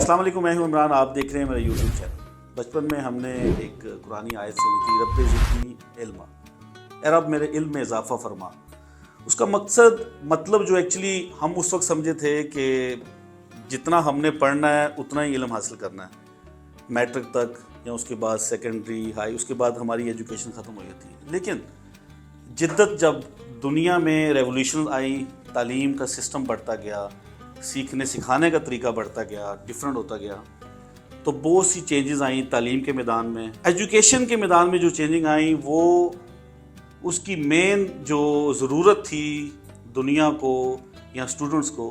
السلام علیکم، میں ہوں عمران، آپ دیکھ رہے ہیں میرا یوٹیوب چینل۔ بچپن میں ہم نے ایک قرآنی آیت سنی تھی، رب زدنی علما، اے رب میرے علم میں اضافہ فرما۔ اس کا مطلب جو ایکچولی ہم اس وقت سمجھے تھے کہ جتنا ہم نے پڑھنا ہے اتنا ہی علم حاصل کرنا ہے، میٹرک تک یا اس کے بعد سیکنڈری ہائی، اس کے بعد ہماری ایجوکیشن ختم ہو جاتی ہے۔ لیکن جدت جب دنیا میں ریولیوشن آئی، تعلیم کا سسٹم بڑھتا گیا، سیکھنے سکھانے کا طریقہ بڑھتا گیا، ڈیفرنٹ ہوتا گیا، تو بہت سی چینجز آئیں تعلیم کے میدان میں۔ ایجوکیشن کے میدان میں جو چینجنگ آئیں وہ اس کی مین جو ضرورت تھی دنیا کو یا اسٹوڈنٹس کو،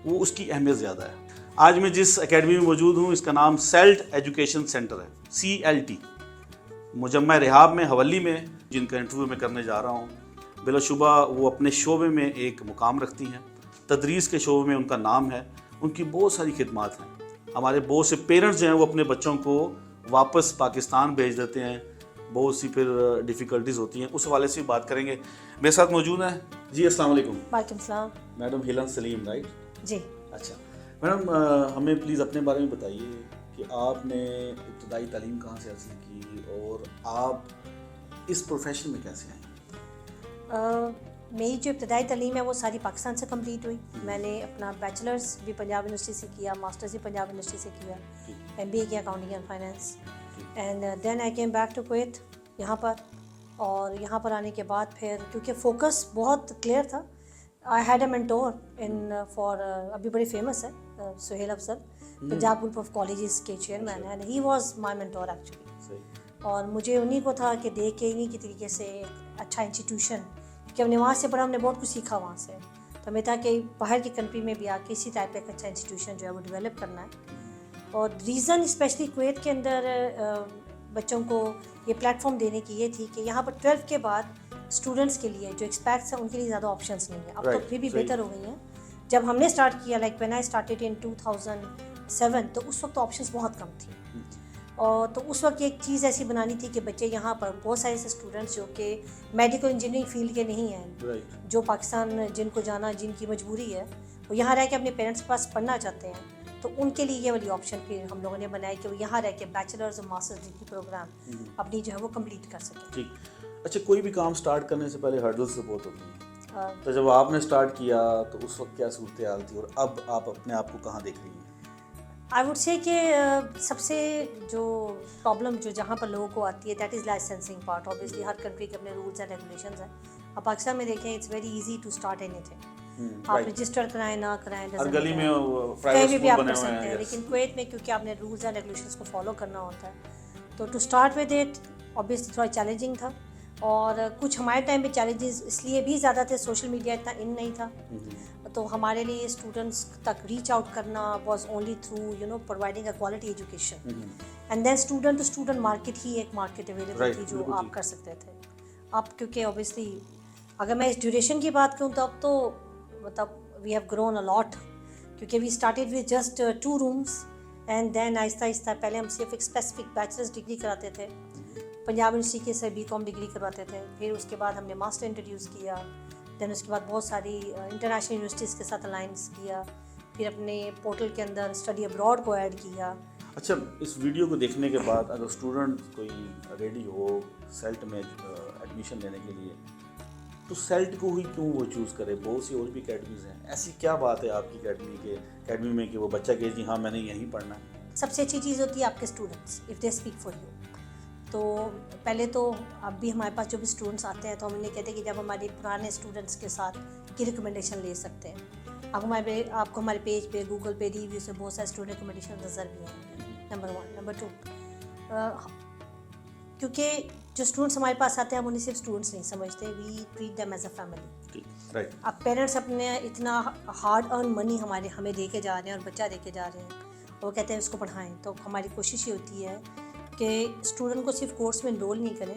وہ اس کی اہمیت زیادہ ہے۔ آج میں جس اکیڈمی میں موجود ہوں اس کا نام سیلٹ ایجوکیشن سینٹر ہے، CLT، مجمع رحاب میں، حولی میں، جن کا انٹرویو میں کرنے جا رہا ہوں۔ بلا شبہ وہ اپنے شعبے میں ایک مقام رکھتی ہیں، تدریس کے شعبے میں ان کا نام ہے، ان کی بہت ساری خدمات ہیں۔ ہمارے بہت سے پیرنٹس جو ہیں وہ اپنے بچوں کو واپس پاکستان بھیج دیتے ہیں، بہت سی پھر ڈیفیکلٹیز ہوتی ہیں، اس حوالے سے بات کریں گے۔ میرے ساتھ موجود ہیں جی، السلام علیکم۔ وعلیکم السلام۔ میڈم ہیلن سلیم، رائٹ؟ جی اچھا میڈم، ہمیں پلیز اپنے بارے میں بتائیے کہ آپ نے ابتدائی تعلیم کہاں سے حاصل کی اور آپ اس پروفیشن میں کیسے آئیں؟ میری جو ابتدائی تعلیم ہے وہ ساری پاکستان سے کمپلیٹ ہوئی۔ میں نے اپنا بیچلرز بھی پنجاب یونیورسٹی سے کیا، ماسٹرز بھی پنجاب یونیورسٹی سے کیا، MBA کیا accounting and finance, and then I came back to Kuwait یہاں پر۔ اور یہاں پر آنے کے بعد پھر کیونکہ فوکس بہت کلیئر تھا، I had a mentor in for, ابھی بڑے فیمس ہے، سہیل افضل، پنجاب گروپ آف کالجز کے چیئرمین ہیں، and he was my mentor actually. اور مجھے انہیں کو تھا کہ دیکھ کے انہیں کی طریقے سے ایک اچھا انسٹیٹیوشن، کہ ہم نے وہاں سے پڑھا، ہم نے بہت کچھ سیکھا وہاں سے، تو ہمیں تھا کہ باہر کی کنٹری میں بھی آ کے اسی ٹائپ کا ایک اچھا انسٹیٹیوشن جو ہے وہ ڈیولپ کرنا ہے۔ اور ریزن اسپیشلی کویت کے اندر بچوں کو یہ پلیٹ فارم دینے کی یہ تھی کہ یہاں پر 12 کے بعد اسٹوڈنٹس کے لیے جو ایکسپیکٹس ہیں ان کے لیے زیادہ آپشنس نہیں ہیں، اب تو پھر بھی بہتر ہو گئی ہیں۔ جب ہم نے اسٹارٹ کیا، like when I started in 2007، تو اس وقت آپشنس بہت کم تھیں، اور تو اس وقت ایک چیز ایسی بنانی تھی کہ بچے یہاں پر بہت سارے ایسے اسٹوڈنٹس جو کہ میڈیکل انجینئرنگ فیلڈ کے نہیں ہیں، جو پاکستان جن کو جانا، جن کی مجبوری ہے، وہ یہاں رہ کے اپنے پیرنٹس کے پاس پڑھنا چاہتے ہیں، تو ان کے لیے یہ والی آپشن پھر ہم لوگوں نے بنائی کہ وہ یہاں رہ کے بیچلرز اور ماسٹرز ڈگری پروگرام اپنی جو ہے وہ کمپلیٹ کر سکیں۔ ٹھیک، اچھا، کوئی بھی کام سٹارٹ کرنے سے پہلے ہرڈلز سے بہت ہوتی ہیں، تو جب آپ نے سٹارٹ کیا تو اس وقت کیا صورتحال تھی اور اب آپ اپنے آپ کو کہاں دیکھ رہی ہیں؟ آئی وڈ سے کہ سب سے جو پرابلم جو جہاں پر لوگوں کو آتی ہے that is licensing part. Obviously Hare country کے اپنے رولس اینڈ ریگولیشنز ہیں۔ اب پاکستان میں دیکھیں it's very easy to start anything, آپ رجسٹر کرائیں نہ کرائیں، ہر گلی میں کہیں بھی آپ کر سکتے ہیں، لیکن کویت میں کیونکہ آپ نے رولس اینڈ ریگولیشنز کو فالو کرنا ہوتا ہے، تو to start with it obviously تھوڑا چیلنجنگ تھا۔ اور کچھ ہمارے ٹائم پہ چیلنجز اس لیے بھی زیادہ تھے، سوشل میڈیا اتنا ان نہیں تھا، تو ہمارے لیے اسٹوڈنٹس تک ریچ آؤٹ کرنا was only through providing a quality education, and then student to student market ہی ایک مارکیٹ اویلیبل تھی جو آپ کر سکتے تھے۔ اب کیونکہ اوبیسلی اگر میں اس ڈیوریشن کی بات کروں تو اب تو مطلب we have grown a lot, کیونکہ we started with just 2 rooms, and then آہستہ آہستہ پہلے ہم صرف ایک اسپیسیفک بیچلرز ڈگری کراتے تھے، پنجاب یونیورسٹی کے سے BCom ڈگری کرواتے تھے، پھر اس کے بعد ہم نے ماسٹر انٹروڈیوس کیا، دین اس کے بعد بہت ساری انٹرنیشنل یونیورسٹیز کے ساتھ الائنس کیا، پھر اپنے پورٹل کے اندر اسٹڈی ابراڈ کو ایڈ کیا۔ اچھا، اس ویڈیو کو دیکھنے کے بعد اگر اسٹوڈنٹ کوئی ریڈی ہو سیلٹ میں ایڈمیشن لینے کے لیے، تو سیلٹ کو ہی کیوں وہ چوز کرے؟ بہت سی اور بھی اکیڈمیز ہیں، ایسی کیا بات ہے آپ کی اکیڈمی میں کہ وہ بچہ کہے جی ہاں میں نے یہیں پڑھنا ہے؟ سب سے اچھی چیز ہوتی ہے آپ کے students, if they speak for you. تو پہلے تو اب بھی ہمارے پاس جو بھی اسٹوڈنٹس آتے ہیں تو ہم انہیں کہتے ہیں کہ جب ہمارے پرانے اسٹوڈنٹس کے ساتھ کی ریکمنڈیشن لے سکتے ہیں۔ اب آپ کو ہمارے پیج پہ گوگل پہ ریویو سے بہت سارے اسٹوڈنٹ ریکمنڈیشن نظر بھی ہیں، نمبر 1۔ نمبر 2، کیونکہ جو اسٹوڈنٹس ہمارے پاس آتے ہیں ہم انہیں صرف اسٹوڈنٹس نہیں سمجھتے، we treat them as a family. اب پیرنٹس اپنے اتنا ہارڈ ارن منی ہمیں دے کے جا رہے ہیں اور بچہ دے کے جا رہے ہیں، وہ کہتے ہیں اس کو پڑھائیں، تو ہماری کوشش یہ ہوتی ہے کہ اسٹوڈنٹ کو صرف کورس میں انرول نہیں کریں،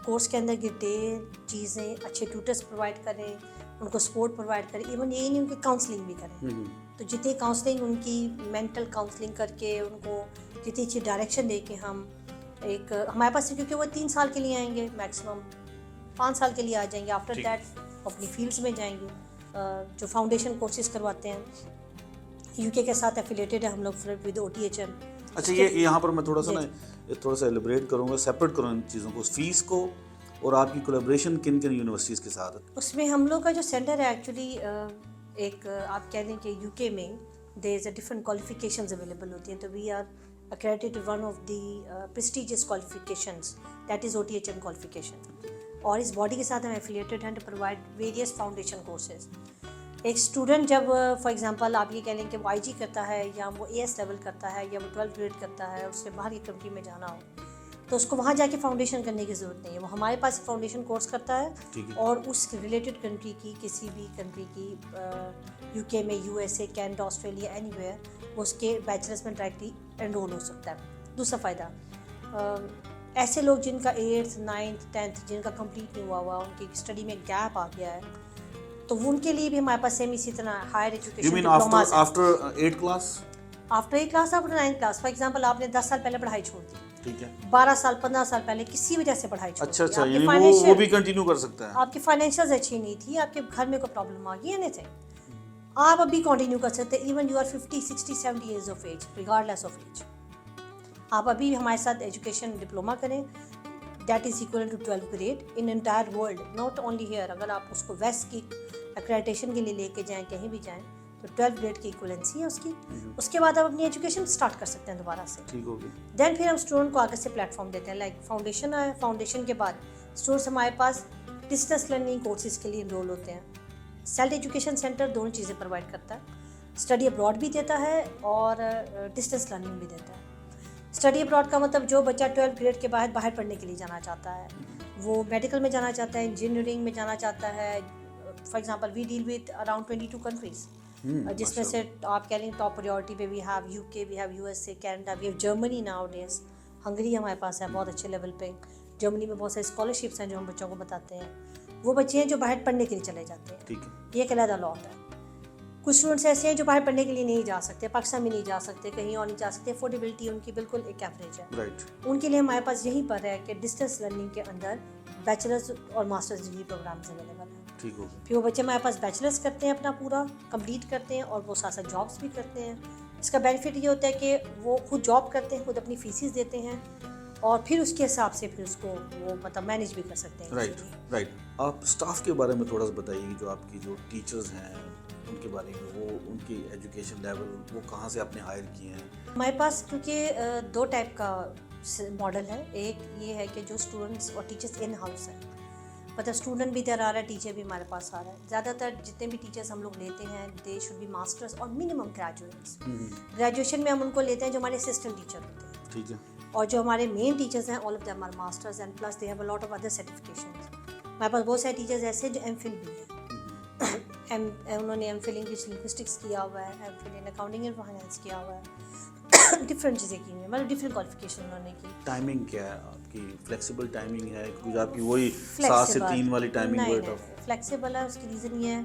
کورس کے اندر ڈیٹیل چیزیں، اچھے ٹیوٹرس پرووائڈ کریں، ان کو سپورٹ پرووائڈ کریں، ایون یہی نہیں ان کی کاؤنسلنگ بھی کریں، تو جتنی کاؤنسلنگ ان کی مینٹل کاؤنسلنگ کر کے ان کو جتنی اچھی ڈائریکشن دے کے ہم ایک ہمارے پاس، کیونکہ وہ 3 سال کے لیے آئیں گے، میکسیمم 5 سال کے لیے آ جائیں گے، آفٹر دیٹ اپنی فیلڈس میں جائیں گے، جو فاؤنڈیشن کورسز کرواتے ہیں یو کے ساتھ ایفیلیٹڈ ہے ہم لوگ ود OTHM. اچھا یہ یہاں پر میں تھوڑا سا ایلیبریٹ کروں گا, سیپریٹ کروں ان چیزوں کو, فیس کو اور آپ کی کولیبریشن کن کن یونیورسٹیز کے ساتھ ہے؟ اس میں ہم لوگ کا جو سینٹر ہے ایکچولی ایک آپ کہہ دیں کہ UK میں there is a different qualifications available ہوتی ہیں, تو we are accredited one of the prestigious qualifications that is OTHM qualification, اور اس باڈی کے ساتھ ہم ایفیلیٹڈ ہیں to provide various foundation courses. ایک اسٹوڈنٹ جب فار ایگزامپل آپ یہ کہہ لیں کہ وہ IG کرتا ہے یا وہ AS لیول کرتا ہے یا وہ 12 گریڈ کرتا ہے, اس سے باہر کی کنٹری میں جانا ہو تو اس کو وہاں جا کے فاؤنڈیشن کرنے کی ضرورت نہیں ہے, وہ ہمارے پاس فاؤنڈیشن کورس کرتا ہے اور اس ریلیٹڈ کنٹری کی کسی بھی کنٹری کی UK میں, USA, Canada, Australia, any where, وہ اس کے بیچلرس میں ڈائریکٹلی انرول ہو سکتا ہے. دوسرا فائدہ, ایسے لوگ جن کا 8th 9th 10th جن کا کمپلیٹ نہیں ہوا ان کی اسٹڈی میں گیپ آ گیا ہے, تو ان کے لیے بھی ہمارے پاس سیم اسی طرح higher education diplomas. After 8th class, after 8th class, after 9th class, for example آپ نے 10 سال پہلے پڑھائی چھوڑ دی, ٹھیک ہے, 12 سال 15 سال پہلے کسی وجہ سے پڑھائی چھوڑ دی, اچھا یعنی وہ بھی کنٹینیو کر سکتا ہے, آپ کی فائنینشیلز اچھی نہیں تھی, آپ کے گھر میں کوئی پرابلم آ گئی, اینی تھنگ, آپ ابھی کنٹینیو کر سکتے ہیں. Even you are 50 60 70 years of age, regardless of age, آپ ابھی ہمارے ساتھ ایجوکیشن ڈپلوما کریں, that is equal to 12 grade in entire world, not only here. اگر آپ اس کو ویسٹ کی ایکریڈیٹیشن کے لیے لے کے جائیں, کہیں بھی جائیں, تو 12 گریڈ کی ایکویلنسی ہے اس کی. اس کے بعد آپ اپنی ایجوکیشن اسٹارٹ کر سکتے ہیں دوبارہ سے. ٹھیک ہوگی. دین پھر ہم اسٹوڈنٹ کو آگے سے پلیٹ فارم دیتے ہیں, لائک فاؤنڈیشن آیا, فاؤنڈیشن کے بعد اسٹوڈنٹس ہمارے پاس ڈسٹینس لرننگ کورسز کے لیے انرول ہوتے ہیں. سیلف ایجوکیشن سینٹر دونوں چیزیں پرووائڈ کرتا ہے, اسٹڈی ابراڈ بھی دیتا ہے اور ڈسٹینس لرننگ بھی دیتا ہے. اسٹڈی ابراڈ کا مطلب جو بچہ 12 گریڈ کے بعد باہر پڑھنے کے لیے جانا چاہتا ہے, وہ میڈیکل میں جانا چاہتا ہے, انجینئرنگ میں جانا چاہتا ہے. For example we deal with around 22 countries, جس میں سے آپ کہہ لیں ٹاپ پریورٹی پہ we have UK, we have USA, Canada, we have Germany nowadays, Hungary ہمارے پاس ہے بہت اچھے لیول پہ. جرمنی میں بہت سارے اسکالرشپس ہیں جو ہم بچوں کو بتاتے ہیں. وہ بچے ہیں جو باہر پڑھنے کے لیے چلے جاتے ہیں, یہ ایک علیحدہ لاٹ ہے. کچھ اسٹوڈنٹس ایسے ہیں جو باہر پڑھنے کے لیے نہیں جا سکتے, پاکستان میں نہیں جا سکتے, کہیں اور نہیں جا سکتے, افورڈیبلٹی ان کی بالکل ایک ایوریج ہے. ان کے لیے ہمارے پاس یہیں پر ہے کہ ڈسٹینس لرننگ کے اندر بیچلرز اور ماسٹرز ڈگری پروگرامز اویلیبل ہیں. ٹھیک ہو. پھر وہ بچے ہمارے پاس بیچلرز کرتے ہیں, اپنا پورا کمپلیٹ کرتے ہیں, اور وہ ساتھ ساتھ جابس بھی کرتے ہیں. اس کا بینیفٹ یہ ہوتا ہے کہ وہ خود جاب کرتے ہیں, خود اپنی فیسز دیتے ہیں, اور پھر اس کے حساب سے پھر اس کو وہ مطلب مینیج بھی کر سکتے ہیں. رائٹ. آپ اسٹاف کے بارے میں تھوڑا سا بتائیے کہ جو آپ کی جو ٹیچرز ہیں ان کے بارے میں, وہ ان کی ایجوکیشن لیول وہ کہاں سے آپ نے ہائر کیے ہیں؟ ہمارے پاس کیونکہ 2 ٹائپ کا ماڈل ہے. ایک یہ ہے کہ جو اسٹوڈنٹس اور ٹیچرس ان ہاؤس ہیں, مطلب اسٹوڈنٹ بھی ادھر آ رہا ہے, ٹیچر بھی ہمارے پاس آ رہا ہے. زیادہ تر جتنے بھی ٹیچرس ہم لوگ لیتے ہیں دے شوڈ بی ماسٹرس اور منیمم گریجویٹس. گریجویشن میں ہم ان کو لیتے ہیں جو ہمارے اسسٹنٹ ٹیچر ہوتے ہیں, ٹھیک ہے, اور جو ہمارے مین ٹیچرس ہیں all of them are masters, and plus they have a lot of other certifications. ہمارے پاس بہت سارے ٹیچرز ایسے ہیں جو ایم فل بھی ہیں, انہوں نے ایم فل انگلش لنگوسٹکس کیا ہوا ہے, M Phil in accounting and finance کیا ہوا ہے, ڈفرینٹ چیزیں کی ہیں, مطلب ڈفرینٹ کوالیفیکیشن انہوں نے کی. ٹائمنگ کیا ہے آپ کی؟ فلیکسیبل ٹائمنگ ہے کچھ آپ کی وہی 7 سے 3 والی ٹائمنگ؟ نہیں, فلیکسیبل ہے. اس کی ریزن یہ ہے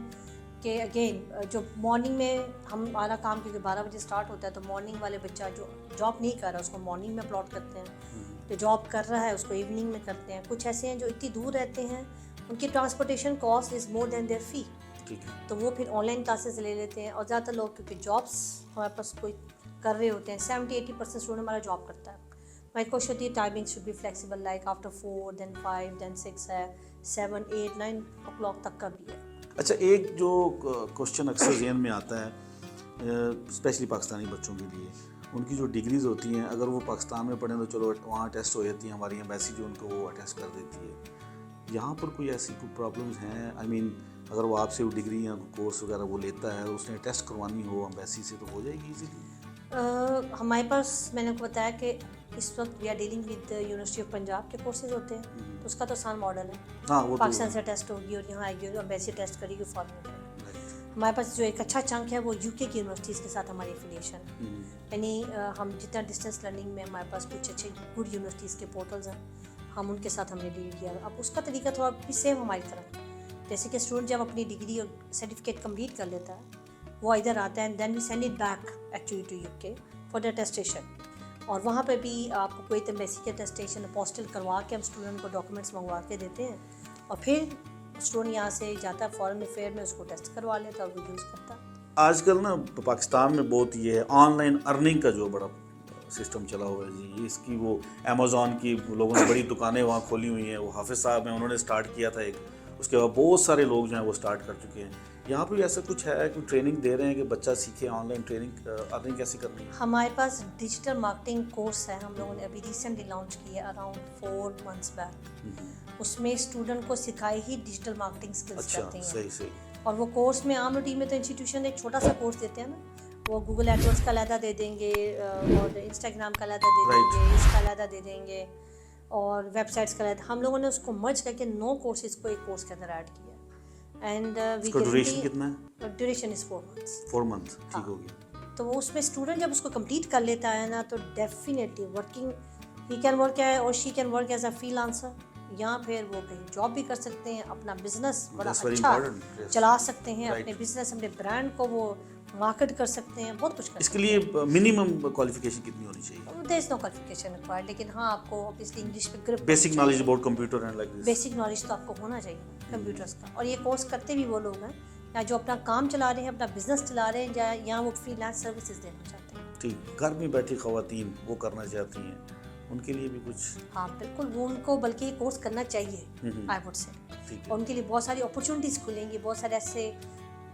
کہ اگین جو مارننگ میں ہمارا کام کیونکہ 12 بجے اسٹارٹ ہوتا ہے, تو مارننگ والے بچہ جو جاب نہیں کر رہا اس کو مارننگ میں اپلاٹ کرتے ہیں, جو جاب کر رہا ہے اس کو ایوننگ میں کرتے ہیں. کچھ ایسے ہیں جو اتنی دور رہتے ہیں, ان کی transportation cost is more than their fee, تو وہ پھر آن لائن کلاسز لے لیتے ہیں. اور زیادہ تر لوگ کیونکہ جابس ہمارے پاس کوئی کر رہے ہوتے ہیں, 70-80% اسٹوڈنٹ ہمارا جاب کرتا ہے. ہماری کوشش ہوتی ہے timing should be flexible, like after 4 then 5 then 6 ہے, 7 8 9 o'clock تک کا بھی ہے. اچھا, ایک جو کوشچن اکثر ذہن میں آتا ہے اسپیشلی پاکستانی بچوں کے لیے, ان کی جو ڈگریز ہوتی ہیں اگر وہ پاکستان میں پڑھیں تو چلو وہاں ٹیسٹ ہو جاتی ہیں, ہماری ایمبیسی جو ان کو وہ اٹیسٹ کر دیتی ہے. یہاں پر کوئی ایسی کوئی پرابلمز ہیں؟ آئی مین اگر وہ آپ سے وہ ڈگری یا کورس وغیرہ وہ لیتا ہے, اس نے ٹیسٹ کروانی ہو ایمبیسی سے, تو ہو جائے گی ایزیلی؟ ہمارے پاس میں نے کو بتایا کہ اس وقت we are dealing with University of Punjab کے کورسز ہوتے ہیں, تو اس کا تو آسان ماڈل ہے. ہاں, وہ پاکستان سے ٹیسٹ ہوگی اور یہاں آئے گی اور ایمبیسی ٹیسٹ کرے گی فارمیٹ. ہمارے پاس جو ایک اچھا چنک ہے وہ UK کی یونیورسٹیز کے ساتھ ہماری افیلیشن, یعنی ہم جتنا ڈسٹینس لرننگ میں ہمارے پاس کچھ اچھے گڈ یونیورسٹیز کے پورٹلز ہیں, ہم ان کے ساتھ ہم نے ڈیل کیا. اب اس کا طریقہ تھوڑا بھی سیم ہماری طرح, جیسے کہ اسٹوڈنٹ جب اپنی ڈگری اور سرٹیفکیٹ کمپلیٹ کر لیتا ہے, وہ ادھر آتا ہے, and then we send it back actually to UK for the attestation. اور وہاں پہ بھی آپ کو کوئی ایمبیسی کے ٹیسٹیشن اپوسٹل کروا کے ہم اسٹوڈنٹ کو ڈاکومنٹس منگوا کے دیتے ہیں, اور پھر اسٹوڈنٹ یہاں سے جاتا ہے فارن افیئر میں, اس کو ٹیسٹ کروا لیتا ہے اور وہ یوز کرتا ہے. آج کل نا پاکستان میں بہت یہ ہے آن لائن ارننگ کا جو بڑا سسٹم چلا ہوا ہے جی. اس کی وہ امیزون کی لوگوں نے بڑی دکانیں وہاں کھولی ہوئی ہیں. وہ حافظ صاحب ہیں, انہوں نے سٹارٹ کیا تھا ایک, اس کے بعد بہت سارے لوگ جو ہیں وہ سٹارٹ کر چکے ہیں. یہاں پہ ایسا کچھ ہے کوئی ٹریننگ دے رہے ہیں کہ بچہ سیکھے آن لائن ٹریننگ ارننگ کیسے کرنی ہے؟ ہمارے پاس ڈیجیٹل مارکیٹنگ کورس ہے, ہم لوگوں نے ابھی ریسنٹلی لانچ کیا اراؤنڈ 4 months بیک. اس میں اسٹوڈنٹ کو سکھائی ہی ڈیجیٹل مارکیٹنگ اسکلس کرتے ہیں. صحیح صحیح. اور وہ کورس میں عام روٹین میں تو انسٹیٹیوشن ایک چھوٹا سا کورس دیتے ہیں نا, وہ گوگل ایڈورڈز کا علیحدہ دے دیں گے, اور انسٹاگرام کا علیحدہ دے دیں گے, اس کا علیحدہ دے دیں گے, اور ویب سائٹس کا علیحدہ. ہم لوگوں نے اس کو مرج کر کے 9 کورسز کو ایک کورس کے اندر ایڈ کیا. اینڈ ڈیوریشن کتنا ہے؟ Duration is 4 months. 4 months. ٹھیک ہو گیا. تو وہ اس میں اسٹوڈنٹ جب اس کو کمپلیٹ کر لیتا ہے نا, تو definitely working he can work اور she can work as a فری لانسر, یا پھر وہ کہیں جاب بھی کر سکتے ہیں, اپنا بزنس بڑا اچھا چلا سکتے ہیں, اپنے بزنس اپنے برانڈ کو وہ مارکیٹ کر سکتے ہیں, بہت کچھ کر اس کے لیے منیمم کوالیفیکیشن کتنی ہونی چاہیے؟ دیر از نو کوالیفیکیشن ریکوائرڈ, لیکن ہاں آپ کو اوبیسلی انگلش پہ grip, basic knowledge about computer and like this. Basic knowledge تو آپ کو ہونا چاہیے کمپیوٹرس کا. اور یہ کورس کرتے بھی وہ لوگ ہیں یا جو اپنا کام چلا رہے ہیں, اپنا بزنس چلا رہے ہیں, یا وہ فری لانس سروسز دینا چاہتے ہیں. ٹھیک. گھر میں بیٹھی خواتین وہ کرنا چاہتی ہیں, ان کے لیے بھی کچھ؟ ہاں بالکل, وہ ان کو بلکہ یہ کورس کرنا چاہیے آئی وڈ سے. اور ان کے لیے بہت ساری اپرچونیٹیز کھلیں گی, بہت سارے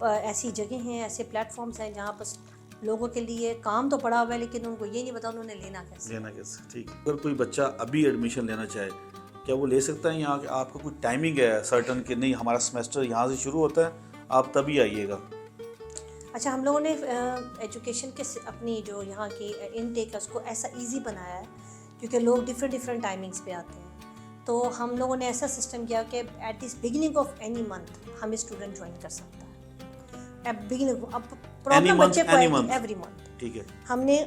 ایسی جگہیں ہیں, ایسے پلیٹ فارمس ہیں جہاں پر لوگوں کے لیے کام تو پڑا ہوا ہے, لیکن ان کو یہ نہیں پتا انہوں نے لینا کیسے. ٹھیک. اگر کوئی بچہ ابھی ایڈمیشن لینا چاہے, کیا وہ لے سکتا ہے یہاں؟ آپ کا کوئی ٹائمنگ ہے سرٹن کہ نہیں ہمارا سیمسٹر یہاں سے شروع ہوتا ہے, آپ تبھی آئیے گا؟ اچھا, ہم لوگوں نے ایجوکیشن کے اپنی جو یہاں کی انٹیک ہے اس کو ایسا ایزی بنایا ہے, کیونکہ لوگ ڈفرینٹ ٹائمنگس پہ آتے ہیں. تو ہم لوگوں نے ایسا سسٹم کیا کہ at the beginning of any month ہمیں اسٹوڈنٹ جوائن کر سکتا ہے. اب پرابلم بچے کو ایوری منتھ. ٹھیک ہے. ہم نے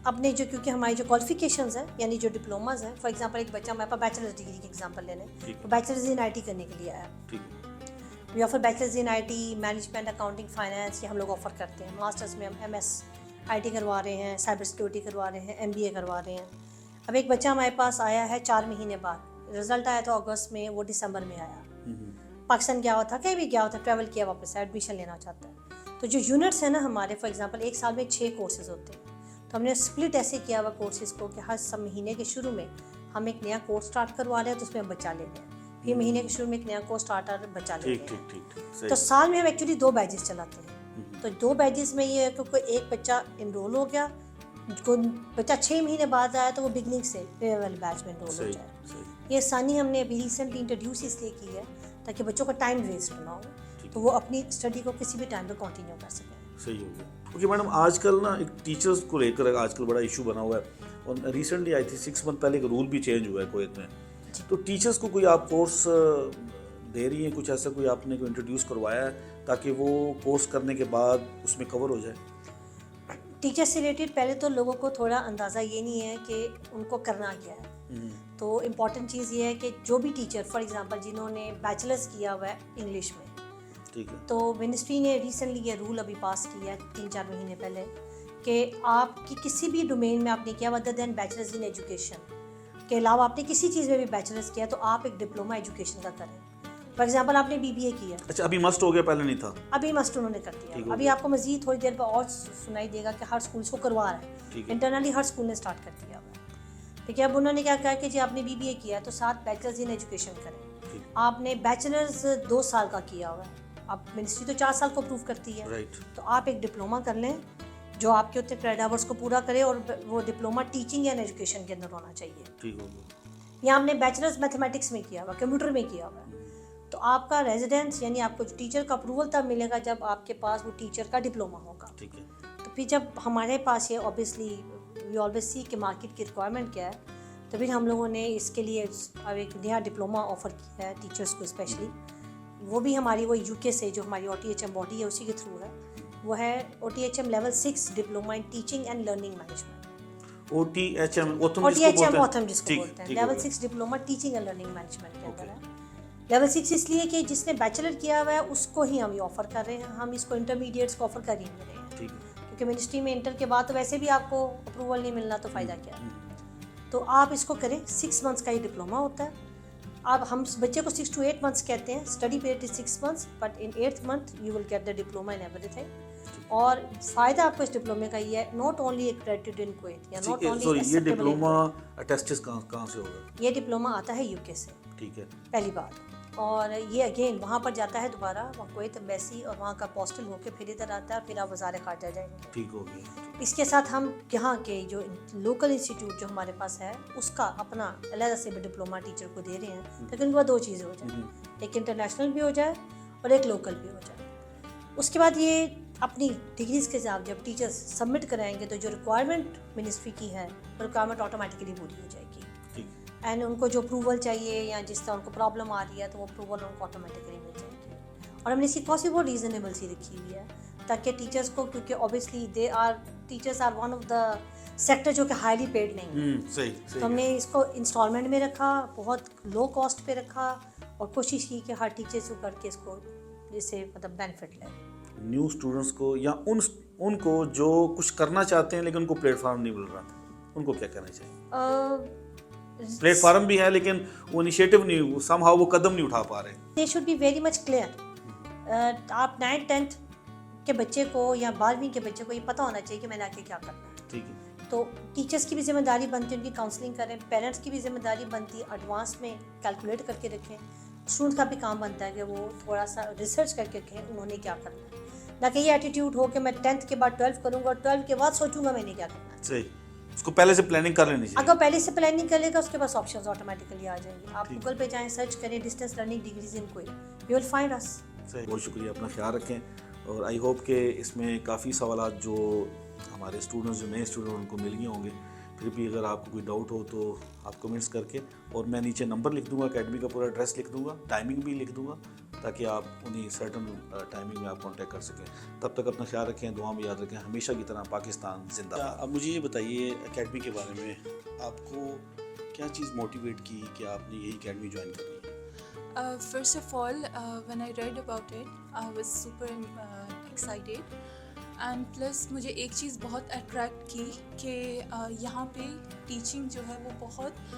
اپنے جو, کیونکہ ہماری جو کوالیفیکیشنز ہیں یعنی جو ڈپلوماز ہیں, فار ایگزامپل ایک بچہ ہمارے پاس بیچلرز ڈگری کی ایگزامپل لے لیں, تو بیچلرز ان آئی ٹی کرنے کے لیے آیا. We offer bachelors in I T management, accounting, finance, یہ ہم لوگ آفر کرتے ہیں. ماسٹرز میں ہم MS آئی ٹی کروا رہے ہیں, سائبر سیکورٹی کروا رہے ہیں, MBA کروا رہے ہیں. اب ایک بچہ ہمارے پاس آیا ہے 4 مہینے بعد, رزلٹ آیا تھا اگست میں, وہ دسمبر میں آیا. پاکستان گیا ہوا تھا, کہیں بھی گیا ہوا تھا, ٹریول کیا, واپس ایڈمیشن لینا چاہتا ہے. تو جو یونٹس ہیں نا ہمارے, فار ایگزامپل ایک سال میں 6 کورسز ہوتے ہیں, تو ہم نے اسپلٹ ایسے کیا ہوا کورسز کو کہ ہر مہینے کے شروع میں ہم ایک نیا کورس اسٹارٹ کروا رہے ہیں, تو اس میں ہم بچہ لے رہے ہیں, پھر مہینے کے شروع میں ایک نیا کورس اسٹارٹ بچہ لے رہے ہیں. تو سال میں ہم ایکچولی 2 بیچز چلاتے ہیں. تو 2 بیچز میں یہ ہے کہ کوئی ایک بچہ انرول ہو گیا, کوئی بچہ 6 مہینے بعد آیا تو وہ بگننگ سے والی بیچ میں انرول ہو جائے. یہ آسانی ہم نے ابھی ریسنٹلی انٹروڈیوس اس لیے کی ہے تاکہ بچوں کا ٹائم ویسٹ نہ ہو, تو وہ اپنی اسٹڈی کو کسی بھی ٹائم پہ کنٹینیو کر سکیں. صحیح ہو گیا. اوکے میڈم, آج کل نا ایک ٹیچرز کو لے کر آج کل بڑا ایشو بنا ہوا ہے, اور ریسنٹلی آئی تھی 6 month پہلے ایک رول بھی چینج ہوا ہے کویت میں. تو ٹیچرز کو کوئی آپ کورس دے رہی ہیں, کچھ ایسا کوئی آپ نے کوئی انٹروڈیوس کروایا ہے تاکہ وہ کورس کرنے کے بعد اس میں کور ہو جائے؟ ٹیچر سے ریلیٹڈ پہلے تو لوگوں کو تھوڑا اندازہ یہ نہیں ہے کہ ان کو کرنا کیا ہے. تو امپورٹنٹ چیز یہ ہے کہ جو بھی ٹیچر, فار ایگزامپل جنہوں نے بیچلرز کیا ہوا ہے انگلش میں, ٹھیک ہے, تو منسٹری نے ریسنٹلی یہ رول ابھی پاس کیا ہے 3-4 مہینے پہلے کہ آپ کی کسی بھی ڈومین میں آپ نے کیا other than bachelors in education کے علاوہ آپ نے کسی چیز میں بھی بیچلرز کیا, تو آپ ایک ڈپلوما ایجوکیشن کا کریں. فار ایگزامپل آپ نے BBA کیا. اچھا, ابھی مسٹ ہو گیا, پہلے نہیں تھا. ابھی مسٹ انہوں نے کر دیا. ابھی آپ کو مزید تھوڑی دیر بعد اور سنائی دے گا کہ ہر اسکول کو کروا رہا ہے, انٹرنلی ہر اسکول نے اسٹارٹ کر دیا ہوا ہے. ٹھیک ہے, اب انہوں نے کیا کہا کہ جی آپ نے BBA کیا تو ساتھ بیچلرز ان ایجوکیشن کریں. آپ نے بیچلرز 2 سال کا کیا ہوا ہے, اب منسٹری تو 4 سال کو اپروو کرتی ہے, تو آپ ایک ڈپلوما کر لیں جو آپ کے اتنے کریڈٹ آورس کو پورا کرے, اور وہ ڈپلوما ٹیچنگ اینڈ ایجوکیشن کے اندر ہونا چاہیے. ٹھیک ہو گیا. یا ہم نے بیچلرز میتھمیٹکس میں کیا ہوا, کمپیوٹر میں کیا ہوا ہے, تو آپ کا ریزیڈنس یعنی آپ کو جو ٹیچر کا اپروول تب ملے گا جب آپ کے پاس وہ ٹیچر کا ڈپلوما ہوگا. ٹھیک ہے. تو پھر جب ہمارے پاس یہ اوبیسلی وی آلویز سی کہ مارکیٹ کی ریکوائرمنٹ کیا ہے, تو پھر ہم لوگوں نے اس کے لیے اب ایک نیا ڈپلوما آفر کیا ہے ٹیچرس کو اسپیشلی. وہ بھی ہماری وہ UK سے جو ہماری OTHM باڈی ہے اسی کے تھرو ہے, وہ ہے OTHM level 6 diploma in teaching and learning management. OTHM اوتھم جس کو بولتے ہیں, level 6 diploma teaching and learning management کے اندر ہے. لیول 6 اس لیے کہ جس نے بیچلر کیا ہوا ہے اس کو ہی ہم یہ آفر کر رہے ہیں, ہم اس کو انٹرمیڈیٹس کو آفر کر ہی نہیں رہے ہیں, کیونکہ منسٹری میں انٹر کے بعد تو ویسے بھی آپ کو اپروول نہیں ملنا, تو فائدہ کیا ہے. تو آپ اس کو کریں, 6 months کا یہ ڈپلوما ہوتا ہے. اب ہم بچے کو 6 to 8 months کہتے ہیں, study period is 6 months, but in 8th month you will get the diploma in everything. اور فائدہ آپ کو اس ڈپلومے کا یہ ہے, not only accredited in Kuwait یا ناٹ اونلی یہ ڈپلوما اٹیسٹس کہاں سے ہوگا؟ یہ ڈپلوما آتا ہے UK سے, ٹھیک ہے, پہلی بات. اور یہ اگین وہاں پر جاتا ہے دوبارہ, وہاں کویت ایمبیسی اور وہاں کا پوسٹل ہو کے پھر ادھر آتا ہے, پھر آپ وزارت خارجہ جائیں گے. ٹھیک ہو گیا. اس کے ساتھ ہم یہاں کے جو لوکل انسٹیٹیوٹ جو ہمارے پاس ہے اس کا اپنا علیحدہ سے بھی ڈپلوما ٹیچر کو دے رہے ہیں, تاکہ ان کو 2 چیزیں ہو جائیں, ایک انٹرنیشنل بھی ہو جائے اور ایک لوکل بھی ہو جائے. اس کے بعد یہ اپنی ڈگریز کے حساب جب ٹیچرز سبمٹ کرائیں گے تو جو ریکوائرمنٹ منسٹری کی ہے وہ ریکوائرمنٹ آٹومیٹکلی پوری ہو جائے گی, اینڈ ان کو جو اپروول چاہیے یا جس طرح ان کو پرابلم آ رہی ہے تو وہ اپروول ان کو آٹومیٹکلی مل جائے گی. اور ہم نے اس کی کاسٹ بھی بہت ریزنیبل سی رکھی ہوئی ہے تاکہ ٹیچرس کو, کیونکہ obviously teachers are one of the sector جو کہ ہائیلی پیڈ نہیں ہے, تو ہم نے اس کو انسٹالمنٹ میں رکھا, بہت لو کاسٹ پہ رکھا اور کوشش کی کہ ہر ٹیچرس کو کر کے اس کو جس سے مطلب بینیفٹ لے. نیو اسٹوڈنٹس کو یا ان کو جو کچھ کرنا چاہتے ہیں لیکن ان کو پلیٹ فارم نہیں مل رہا, ان کو کیا کرنا چاہیے؟ پلیٹ فارم بھی ہے لیکن وہ انیشیٹو نہیں, سم ہاؤ وہ قدم نہیں اٹھا پا رہے. They should be very much clear. آپ 9th 10th کے بچے کو یا 12ویں کے بچے کو یہ پتہ ہونا چاہیے کہ میں نے آگے کیا کرنا ہے. ٹھیک ہے, تو ٹیچرس کی بھی ذمہ داری بنتی ہے ان کی کاؤنسلنگ کریں, پیرنٹس کی بھی ذمہ داری بنتی ہے ایڈوانس میں کیلکولیٹ کر کے رکھیں. اسٹوڈنٹ کا بھی کام بنتا ہے کہ وہ تھوڑا سا ریسرچ کر کے رکھیں انہوں نے کیا کرنا ہے, نہ کہ یہ ایٹیٹیوڈ ہو کہ میں 10th کے بعد 12 کروں گا اور 12 کے بعد سوچوں گا میں نے کیا کرنا ہے. صحیح, اس کو پہلے سے پلاننگ کر لینی چاہیے. اگر پہلے سے پلاننگ کر لے گا اس کے پاس آپشنز آٹومیٹکلی آ جائیں گے. آپ گوگل پہ جائیں, سرچ کریں ڈسٹینس لرننگ ڈگریز ان کوئی, یو ول فائنڈ اس. صحیح, بہت شکریہ, اپنا خیال رکھیں. اور آئی ہوپ کہ اس میں کافی سوالات جو ہمارے اسٹوڈنٹس جو نئے اسٹوڈنٹ ان کو مل گئے ہوں گے. پھر بھی اگر آپ کو کوئی ڈاؤٹ ہو تو آپ کمنٹس کر کے, اور میں نیچے نمبر لکھ دوں گا, اکیڈمی کا پورا ایڈریس لکھ دوں گا, ٹائمنگ بھی لکھ دوں گا تاکہ آپ انہیں سرٹن ٹائمنگ میں آپ کانٹیکٹ کر سکیں. تب تک اپنا خیال رکھیں, دعا میں یاد رکھیں, ہمیشہ کی طرح پاکستان زندہ باد. اب مجھے یہ بتائیے اکیڈمی کے بارے میں, آپ کو کیا چیز موٹیویٹ کی کہ آپ نے یہی اکیڈمی جوائن کرنی ہے؟ First of all, when I read about it, I was super excited. And plus مجھے ایک چیز بہت اٹریکٹ کی کہ یہاں پہ ٹیچنگ جو ہے وہ بہت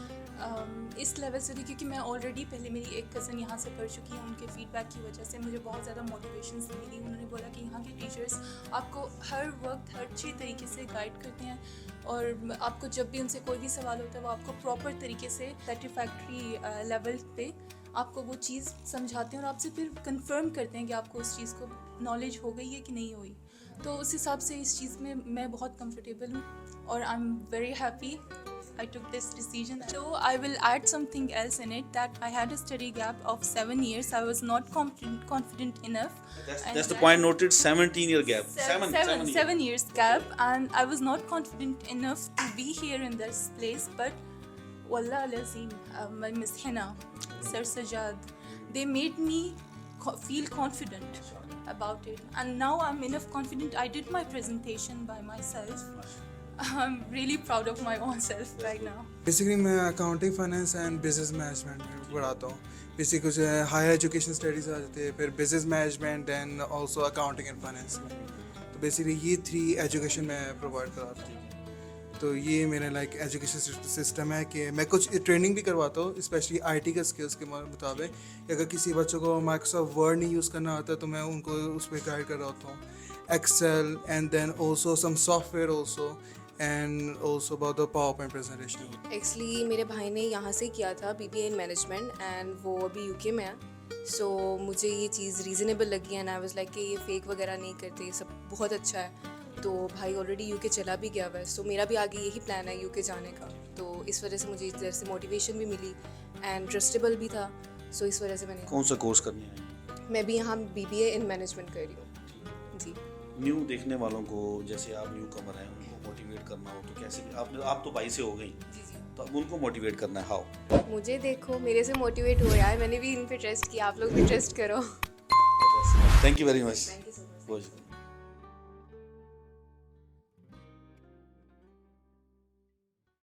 اس لیول سے تھی, کیونکہ میں آلریڈی پہلے میری ایک کزن یہاں سے پڑھ چکی ہیں, ان کے فیڈ بیک کی وجہ سے مجھے بہت زیادہ موٹیویشنس ملی. انہوں نے بولا کہ یہاں کے ٹیچرس آپ کو ہر وقت ہر اچھی طریقے سے گائڈ کرتے ہیں, اور آپ کو جب بھی ان سے کوئی بھی سوال ہوتا ہے وہ آپ کو پراپر طریقے سے سیٹسفیکٹری لیول پہ آپ کو وہ چیز سمجھاتے ہیں اور آپ سے پھر کنفرم کرتے ہیں کہ آپ کو اس چیز کو نالج ہو گئی ہے کہ نہیں ہوئی. تو اس حساب سے اس چیز میں میں بہت کمفرٹیبل ہوں اور I am very happy I took this decision. So I will add something else in it, that I had a study gap of 7 years. I was not confident enough. That's the point noted, 17-year gap. 7 years gap, and I was not confident enough to be here in this place. But wallah lazim, Miss Hina, Sir Sajad, they made me feel confident about it. And now I'm enough confident. I did my presentation by myself. I'm really proud of my own self right now. Basically میں accounting finance and business management میں پڑھاتا ہوں. Basically کچھ higher education studies آ جاتے ہیں, پھر business management and also accounting and finance میں. تو بیسکلی یہ 3 ایجوکیشن میں پرووائڈ کراتا ہوں. تو یہ میرا لائک ایجوکیشن سسٹم ہے کہ میں کچھ ٹریننگ بھی کرواتا ہوں, اسپیشلی آئی ٹی کے اسکلس کے مطابق. اگر کسی بچوں کو مائکروسافٹ ورڈ نہیں یوز کرنا آتا تو میں ان کو اس پہ گائڈ کر رہا ہوتا ہوں. Excel and then also some software also, and also about the PowerPoint presentation. Actually میرے بھائی نے یہاں سے کیا تھا BBA in management اینڈ وہ ابھی UK میں ہے. سو مجھے یہ چیز ریزنیبل لگی اینڈ آئی واز لائک کہ یہ فیک وغیرہ نہیں کرتے, سب بہت اچھا ہے. تو بھائی آلریڈی UK چلا بھی گیا ہوا ہے, سو میرا بھی آگے یہی پلان ہے UK جانے کا. تو اس وجہ سے مجھے ادھر سے موٹیویشن بھی ملی اینڈ ٹرسٹیبل بھی تھا. سو اس وجہ سے میں نے. کون سا کورس کرنے ہیں؟ میں بھی یہاں BBA in management کر رہی ہوں. جی. نیو دیکھنے والوں کو, جیسے آپ نیو کمر ہیں, ان کو موٹیویٹ کرنا ہو تو کیسے؟ آپ تو بھائی سے ہو گئی, تو اب ان کو موٹیویٹ کرنا ہے ہاؤ؟ مجھے دیکھو میرے سے موٹیویٹ ہو رہا ہے, میں نے بھی ان پہ ٹرسٹ کیا, آپ لوگ بھی ٹرسٹ کرو. Thank you very much. Thank you so much.